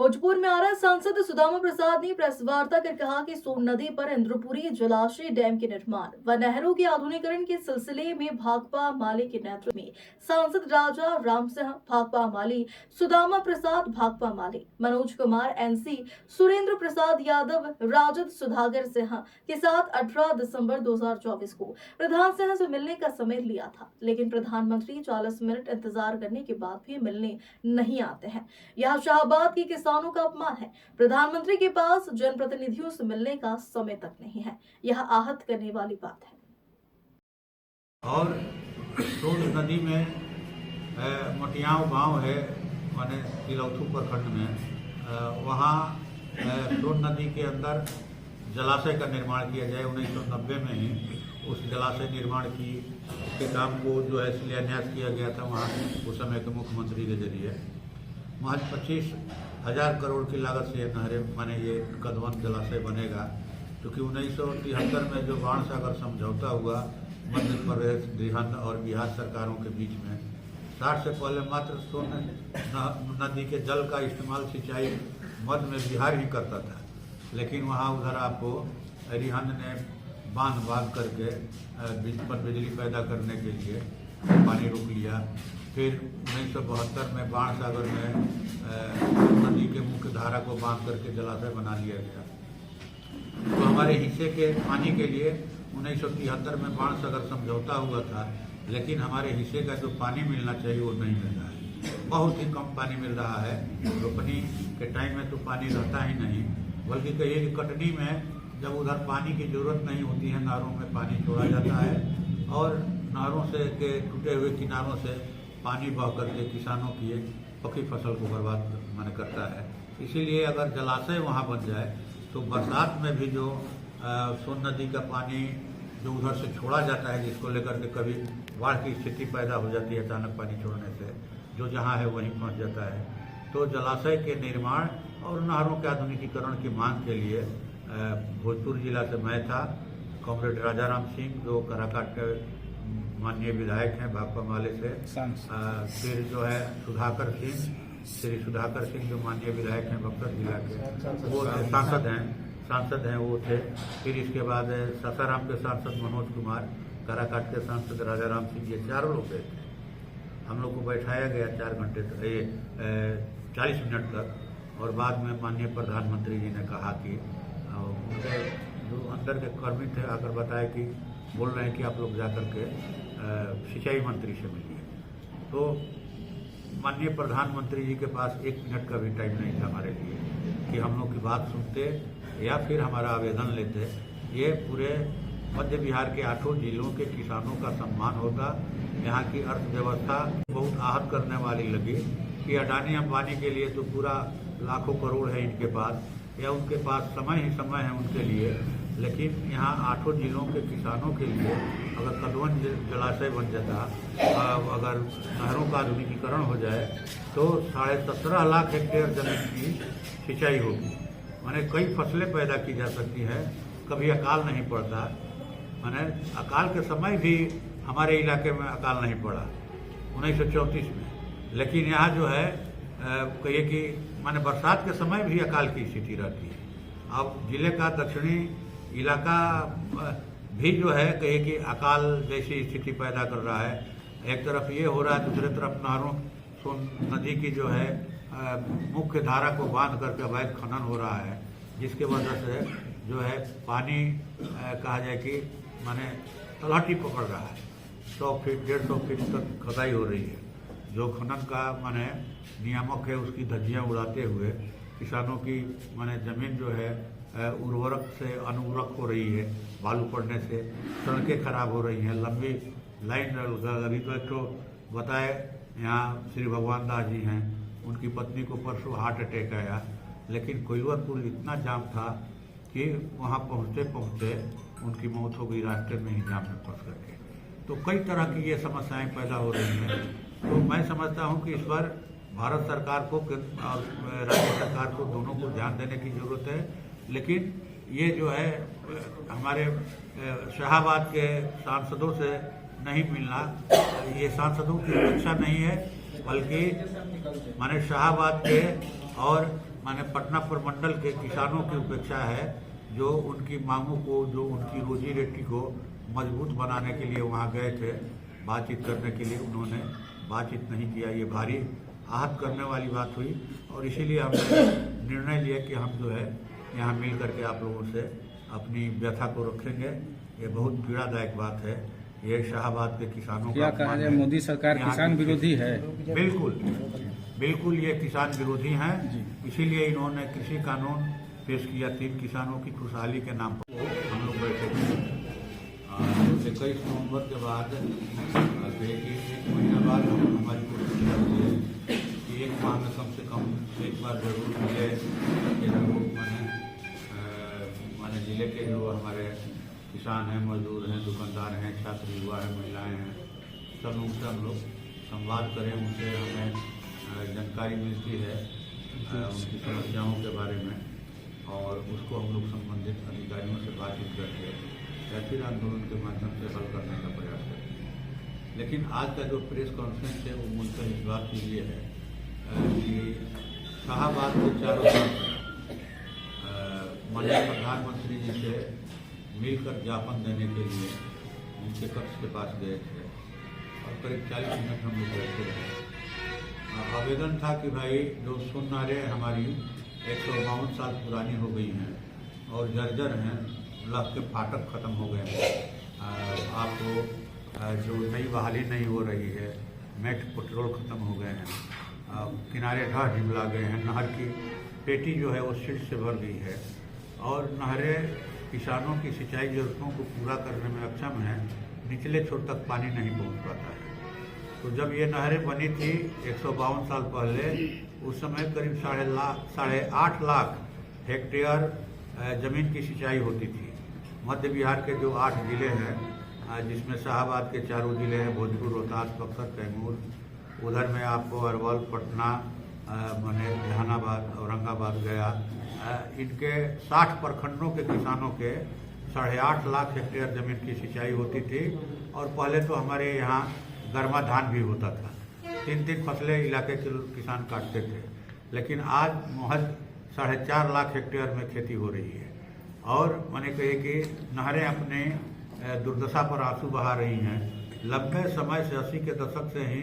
भोजपुर में आ रहा सांसद सुदामा प्रसाद ने प्रेस वार्ता कर कहा कि सोन नदी पर इंद्रपुरी जलाशय डैम के निर्माण व नहरों के आधुनिकीकरण के सिलसिले में भाकपा माले के नेतृत्व में सांसद राजा राम सिंह भाकपा माली, सुदामा प्रसाद भाकपा माले, मनोज कुमार एनसी, सुरेंद्र प्रसाद यादव राजद सुधाकर सिंह के साथ 18 दिसंबर 2024 को प्रधान सिंह से मिलने का समय लिया था, लेकिन प्रधानमंत्री 40 मिनट इंतजार करने के बाद भी मिलने नहीं आते हैं। यह शाहबाद के किसानों का अपमान है। प्रधानमंत्री के पास जनप्रतिनिधियों से मिलने का समय तक नहीं है। यह आहत करने वाली बात है। और सोन नदी में मटियाव गांव है माने तिलौथू प्रखंड में, वहाँ सोन नदी के अंदर जलाशय का निर्माण किया जाए। 1990 में ही उस जलाशय निर्माण के काम को जो है शिलान्यास किया गया था वहाँ उस समय के मुख्यमंत्री के जरिए। महज 25,000 करोड़ की लागत से नहरें माने ये कदवन जलाशय बनेगा, क्योंकि 1973 में जो बाण सागर समझौता हुआ मध्य प्रदेश, बिहार और बिहार सरकारों के बीच में, 60 से पहले मात्र सोन नदी के जल का इस्तेमाल सिंचाई मध्य में बिहार ही करता था, लेकिन वहाँ उधर आपको रिहंद ने बांध करके बिजली पैदा करने के लिए पानी रोक लिया। फिर 1972 में बाण सागर में नदी के मुख्य धारा को बांध करके जलाशय बना लिया गया। तो हमारे हिस्से के पानी के लिए 1973 में बाण सागर समझौता हुआ था, लेकिन हमारे हिस्से का जो पानी मिलना चाहिए वो नहीं मिल रहा है। बहुत ही कम पानी मिल रहा है। रोपनी के टाइम में तो पानी रहता ही नहीं, बल्कि कहिए कि कटनी में जब उधर पानी की जरूरत नहीं होती है, नहरों में पानी छोड़ा जाता है और नहरों से के टूटे हुए किनारों से पानी बह करके किसानों की एक पकी फसल को बर्बाद माने करता है। इसीलिए अगर जलाशय वहाँ बन जाए तो बरसात में भी जो सोन नदी का पानी जो उधर से छोड़ा जाता है, जिसको लेकर के कभी बाढ़ की स्थिति पैदा हो जाती है अचानक पानी छोड़ने से, जो जहाँ है वहीं पहुँच जाता है। तो जलाशय के निर्माण और नहरों के आधुनिकीकरण की मांग के लिए भोजपुर जिला से मैं था, कॉमरेड राजा राम सिंह जो काराकाट के माननीय विधायक हैं भाकपा माले से, फिर जो है सुधाकर सिंह, श्री सुधाकर सिंह जो माननीय विधायक हैं बक्सर जिला के, वो सांसद हैं वो थे। फिर इसके बाद सासाराम के सांसद मनोज कुमार, काराकाट के सांसद राजा राम सिंह, ये चारों लोग गए थे। हम लोग को बैठाया गया 4 घंटे 40 मिनट तक, और बाद में माननीय प्रधानमंत्री जी ने कहा कि उनके जो अंदर के कर्मी थे आकर बताए कि बोल रहे हैं कि आप लोग जाकर के सिंचाई मंत्री से मिलिए। तो माननीय प्रधानमंत्री जी के पास 1 मिनट का भी टाइम नहीं था हमारे लिए कि हम लोग की बात सुनते या फिर हमारा आवेदन लेते। ये पूरे मध्य बिहार के 8 जिलों के किसानों का सम्मान होता। यहाँ की अर्थव्यवस्था बहुत आहत करने वाली लगी कि अडानी अंबानी के लिए तो पूरा लाखों करोड़ है इनके पास, या उनके पास समय ही समय है उनके लिए, लेकिन यहाँ 8 जिलों के किसानों के लिए अगर कदवन जलाशय बन जाता, अगर नहरों का आधुनिकीकरण हो जाए तो 17.5 लाख हेक्टेयर जमीन की सिंचाई होगी। माने कई फसलें पैदा की जा सकती हैं, कभी अकाल नहीं पड़ता। माने अकाल के समय भी हमारे इलाके में अकाल नहीं पड़ा 1934 में, लेकिन यहाँ जो है कहिए कि माने बरसात के समय भी अकाल की स्थिति रहती है। अब जिले का दक्षिणी इलाका भी जो है कहिए कि अकाल जैसी स्थिति पैदा कर रहा है। एक तरफ ये हो रहा है, दूसरी तरफ नहरों सोन नदी की जो है मुख्य धारा को बांध करके अवैध खनन हो रहा है, जिसके वजह से जो है पानी कहा जाए कि माने तलहटी पकड़ रहा है। 100 फीट 150 फीट तक खुदाई हो रही है। जो खनन का माने नियामक है उसकी धज्जियाँ उड़ाते हुए किसानों की माने ज़मीन जो है उर्वरक से अनुर्वरक हो रही है, बालू पड़ने से सड़कें खराब हो रही हैं, लंबी लाइन। अभी तो बताए यहाँ श्री भगवान दास जी हैं, उनकी पत्नी को परसों हार्ट अटैक आया, लेकिन कोइलवर पुल इतना जाम था कि वहाँ पहुँचते पहुँचते उनकी मौत हो गई रास्ते में ही जाम में फंस करके। तो कई तरह की ये समस्याएं पैदा हो रही हैं। तो मैं समझता हूँ कि इस पर भारत सरकार को और राज्य सरकार को दोनों को ध्यान देने की ज़रूरत है। लेकिन ये जो है हमारे शाहाबाद के सांसदों से नहीं मिलना, ये सांसदों की अपेक्षा नहीं है, बल्कि माने शाहाबाद के और माने पटना प्रमंडल के किसानों की उपेक्षा है, जो उनकी मांगों को, जो उनकी रोजी रोटी को मजबूत बनाने के लिए वहाँ गए थे बातचीत करने के लिए। उन्होंने बातचीत नहीं किया। ये भारी आहत करने वाली बात हुई और इसीलिए हमने निर्णय लिया कि हम जो है यहाँ मिल करके आप लोगों से अपनी व्यथा को रखेंगे। ये बहुत पीड़ादायक बात है। ये शाहाबाद के किसानों क्या कहा जाए, मोदी सरकार किसान विरोधी है? बिल्कुल ये किसान विरोधी हैं। इसीलिए इन्होंने कृषि कानून पेश किया 3 किसानों की खुशहाली के नाम पर। हम लोग बैठे थे 21 नवंबर के बाद, एक महीना बाद हमारी कोशिश करती है कि एक माह में कम से कम एक बार जरूर मिले के जो माने जिले के जो हमारे किसान हैं, मजदूर हैं, दुकानदार हैं, छात्र, युवा हैं, महिलाएं हैं, सब उनसे हम लोग संवाद करें। उनसे हमें जानकारी मिलती है उनकी समस्याओं के बारे में और उसको हम लोग संबंधित अधिकारियों से बातचीत करके या फिर आंदोलन के माध्यम से हल करने का प्रयास करते हैं। लेकिन आज का जो प्रेस कॉन्फ्रेंस है वो मूलतः इस बात के लिए है कि शाहाबाद के चारों तरफ माननीय प्रधानमंत्री जी से मिलकर ज्ञापन देने के लिए उनके कक्ष के पास गए थे और करीब 40 मिनट हम लोग बैठे रहे। आवेदन था कि भाई जो सुनहरें हमारी 152 साल पुरानी हो गई हैं और जर्जर हैं, लख के फाटक खत्म हो गए हैं, आपको जो नई बहाली नहीं हो रही है, मेट पेट्रोल खत्म हो गए हैं, किनारे ढह ढिमला गए हैं, नहर की पेटी जो है वो सिल्ट से भर गई है और नहरें किसानों की सिंचाई जरूरतों को पूरा करने में अक्षम है। निचले छोर तक पानी नहीं पहुंच पाता है। तो जब ये नहरें बनी थी 152 साल पहले, उस समय करीब 8.5 लाख हेक्टेयर ज़मीन की सिंचाई होती थी। मध्य बिहार के जो 8 जिले हैं, जिसमें शाहाबाद के 4 जिले हैं, भोजपुर, रोहतास, बक्सर, कैमूर, उधर में आपको अरवल, पटना, माने जहानाबाद, औरंगाबाद, गया, इनके 60 प्रखंडों के किसानों के 8.5 लाख हेक्टेयर ज़मीन की सिंचाई होती थी। और पहले तो हमारे यहाँ गर्मा धान भी होता था, 3 फसलें इलाके के किसान काटते थे। लेकिन आज महज 4.5 लाख हेक्टेयर में खेती हो रही है और मैंने कहे कि नहरें अपने दुर्दशा पर आंसू बहा रही हैं। लंबे समय से 80 के दशक से ही